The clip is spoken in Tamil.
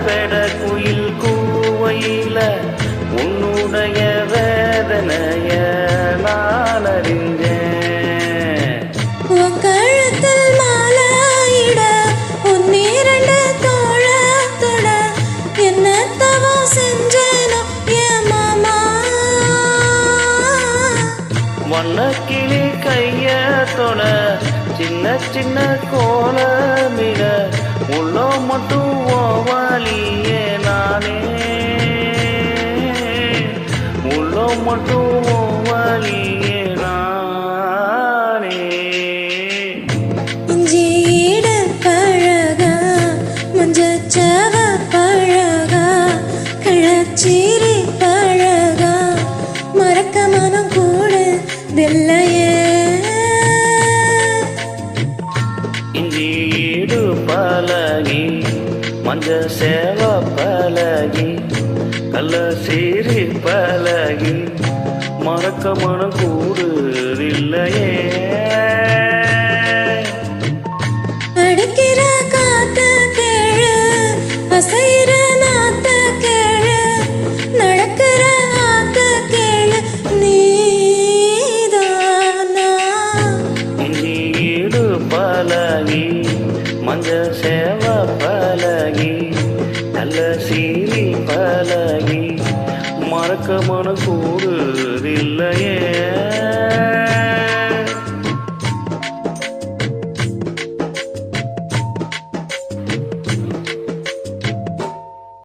பெட குயில் கூவையில உன்னுடைய வேதனைய நான் அறிஞ்சேன். உன் கழுத்தில் மாலையிட உன்னிரண்டு தோழத்தோட என்ன தவம் செஞ்சேனோ என் மாமா. வண்ணக்கிளி கையத்தோட சின்ன சின்ன கோலமிட உள்ளோ மட்டும் ஓவாலியே நானே, உள்ளோ மட்டும் ஓவாலியே நானே. இஞ்சியிட பழகா மஞ்சச்சவ பழகா கள்ளச்சீரி பழகா மறக்க மனம் கூடுதில்லையே. இஞ்சியீடு பழகி மஞ்ச சேவ பழகி கள்ள சீரி பழகி மறக்க மனம் கூடுதில்லையே. அடிக்கிற காத்த கேளு அசைற நாத்த கேளு நடக்கிற ஆத்த கேளு நீதானா. இஞ்சியீடு பழகி மஞ்ச சேவ பழகி நல்ல சீரி பழகி மறக்க மனம் கூடுதில்லையே.